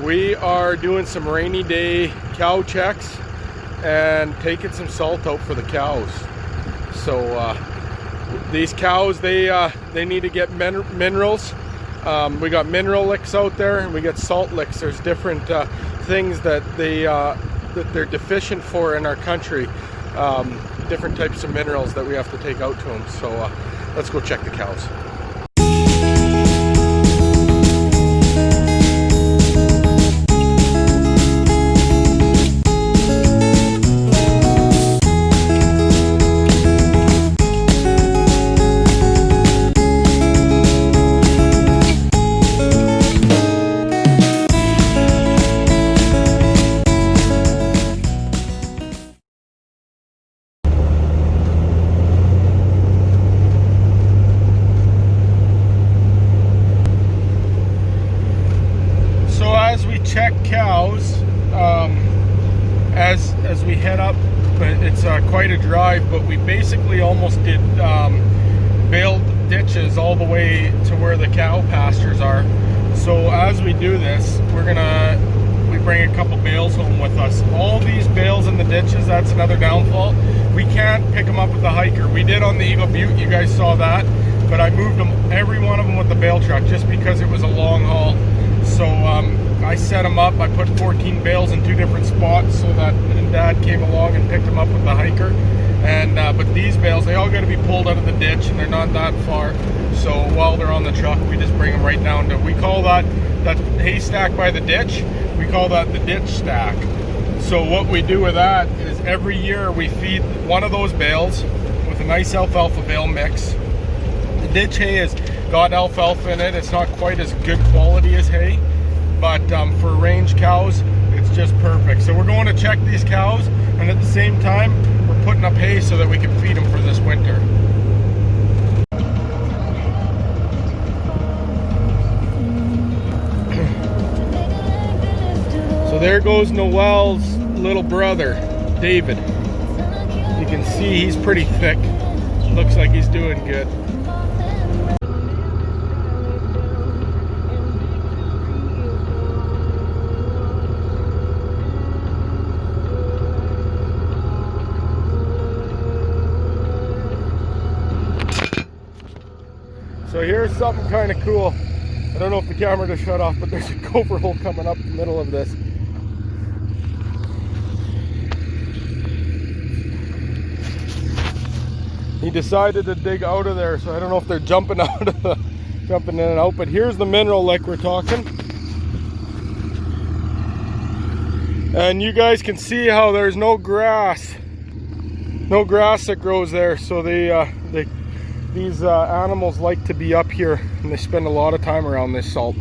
We are doing some rainy day cow checks and taking some salt out for the cows. So these cows, they need to get minerals. We got mineral licks out there, and we got salt licks. There's different things that they're deficient for in our country. Different types of minerals that we have to take out to them. So let's go check the cows. Check cows as we head up, but it's quite a drive, but we basically almost did baled ditches all the way to where the cow pastures are. So as we do this, we bring a couple bales home with us. All these bales in the ditches, that's another downfall. We can't pick them up with the hiker. We did on the Eagle Butte, you guys saw that, but I moved them, every one of them, with the bale truck just because it was a long haul. So I set them up. I put 14 bales in 2 different spots so that Dad came along and picked them up with the hiker. And but these bales, they all got to be pulled out of the ditch, and they're not that far. So while they're on the truck, we just bring them right down to, we call that haystack by the ditch, we call that the ditch stack. So what we do with that is every year we feed one of those bales with a nice alfalfa bale mix. The ditch hay has got alfalfa in it. It's not quite as good quality as hay, but for range cows, it's just perfect. So we're going to check these cows, and at the same time, we're putting up hay so that we can feed them for this winter. So there goes Noel's little brother, David. You can see he's pretty thick. Looks like he's doing good. So here's something kind of cool. I don't know if the camera just shut off, but there's a gopher hole coming up the middle of this. He decided to dig out of there, so I don't know if they're jumping in and out, but here's the mineral lick we're talking. And you guys can see how there's no grass that grows there, so these animals like to be up here, and they spend a lot of time around this salt.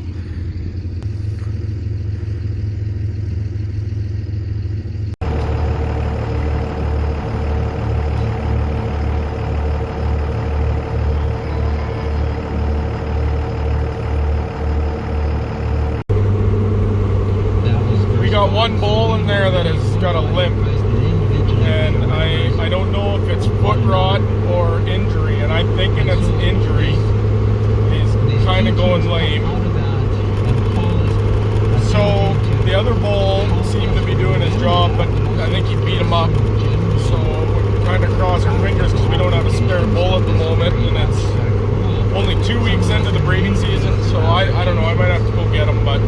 We got one bull in there that has got a limp, and I don't know if it's foot rot or injury, and I'm thinking it's injury. He's kind of going lame. So the other bull seemed to be doing his job, but I think he beat him up. So we're trying to cross our fingers because we don't have a spare bull at the moment, and it's only 2 weeks into the breeding season. So I don't know, I might have to go get him, but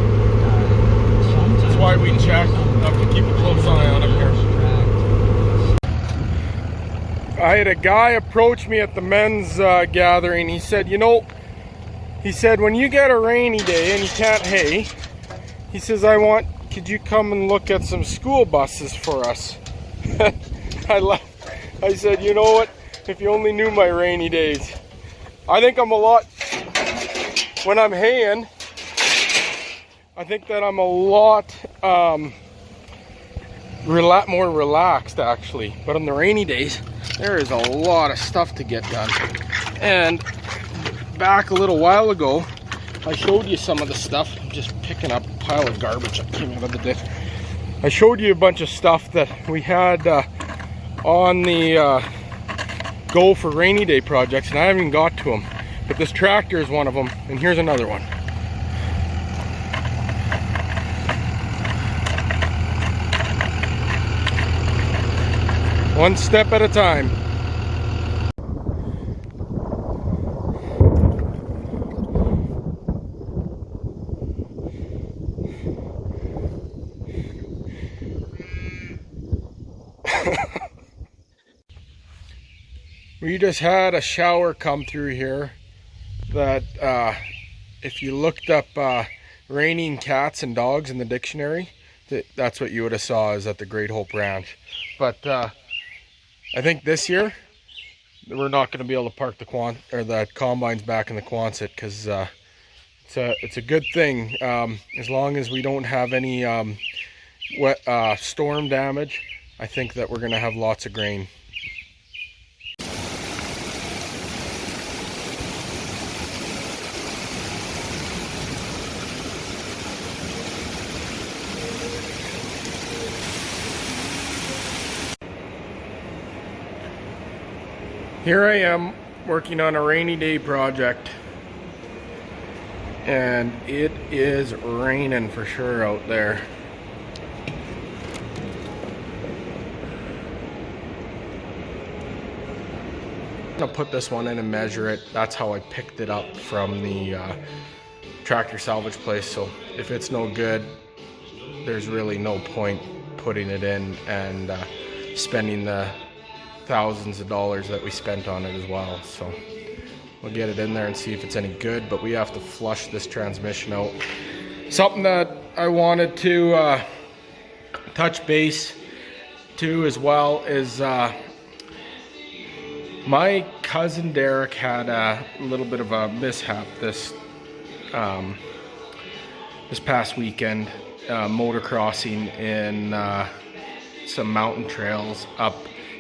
that's why we check. I have to keep a close eye on him here. I had a guy approach me at the men's gathering. He said, you know, when you get a rainy day and you can't hay, he says, could you come and look at some school buses for us? I laughed. I said, you know what, if you only knew my rainy days. I think I'm a lot, when I'm haying, I think that I'm a lot more relaxed actually, but on the rainy days there is a lot of stuff to get done. And back a little while ago I showed you some of the stuff. I'm just picking up a pile of garbage that came out of the ditch. I showed you a bunch of stuff that we had on the go for rainy day projects, and I haven't even got to them, but this tractor is one of them, and here's another one. One step at a time. We just had a shower come through here that if you looked up raining cats and dogs in the dictionary, that's what you would have saw is at the Great Hope Ranch. But I think this year we're not going to be able to park the combines back in the Quonset because it's a good thing as long as we don't have any storm damage. I think that we're going to have lots of grain. Here I am working on a rainy day project, and it is raining for sure out there. I'm gonna put this one in and measure it. That's how I picked it up from the tractor salvage place. So if it's no good, there's really no point putting it in and spending the thousands of dollars that we spent on it as well. So we'll get it in there and see if it's any good, but we have to flush this transmission out. Something that I wanted to touch base to as well is my cousin Derek had a little bit of a mishap this past weekend, motocrossing in some mountain trails up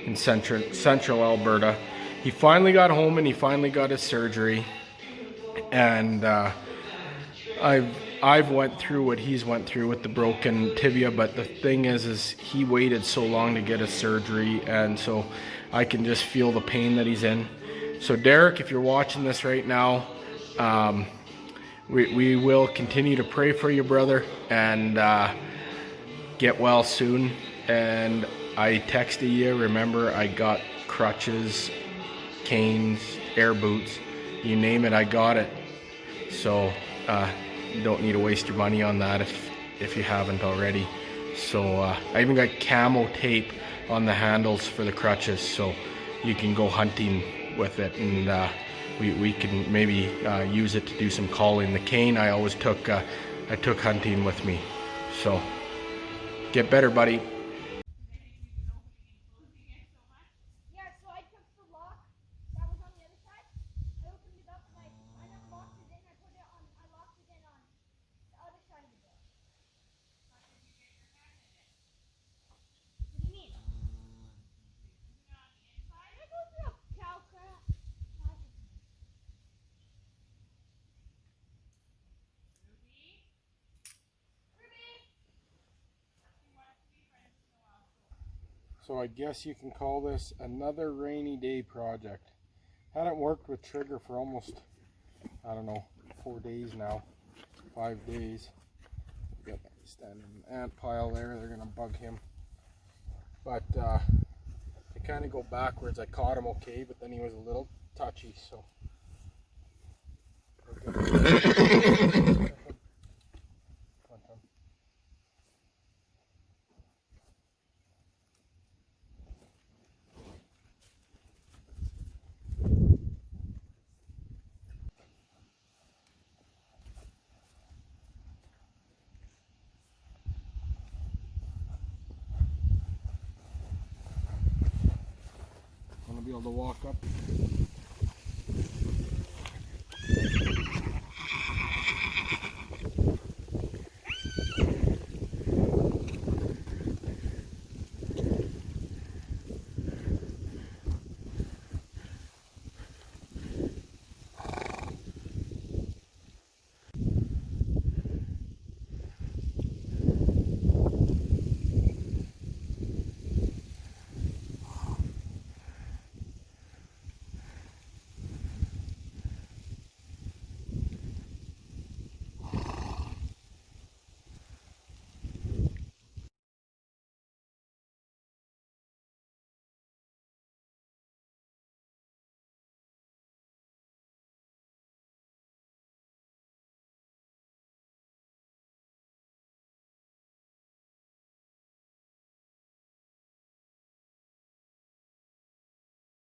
in central Alberta. He finally got home and he finally got his surgery, and I've went through what he's went through with the broken tibia, but the thing is he waited so long to get his surgery, and so I can just feel the pain that he's in. So Derek, if you're watching this right now, we will continue to pray for you, brother, and get well soon. And I texted you, remember, I got crutches, canes, air boots, you name it, I got it. So you don't need to waste your money on that if you haven't already. So I even got camo tape on the handles for the crutches, so you can go hunting with it, and we can maybe use it to do some calling. The cane I always took hunting with me. So get better, buddy. So I guess you can call this another rainy day project. Hadn't worked with Trigger for almost, I don't know, 4 days now, 5 days. Got standing in an ant pile there, they're gonna bug him. But they kind of go backwards. I caught him okay, but then he was a little touchy, so. Be able to walk up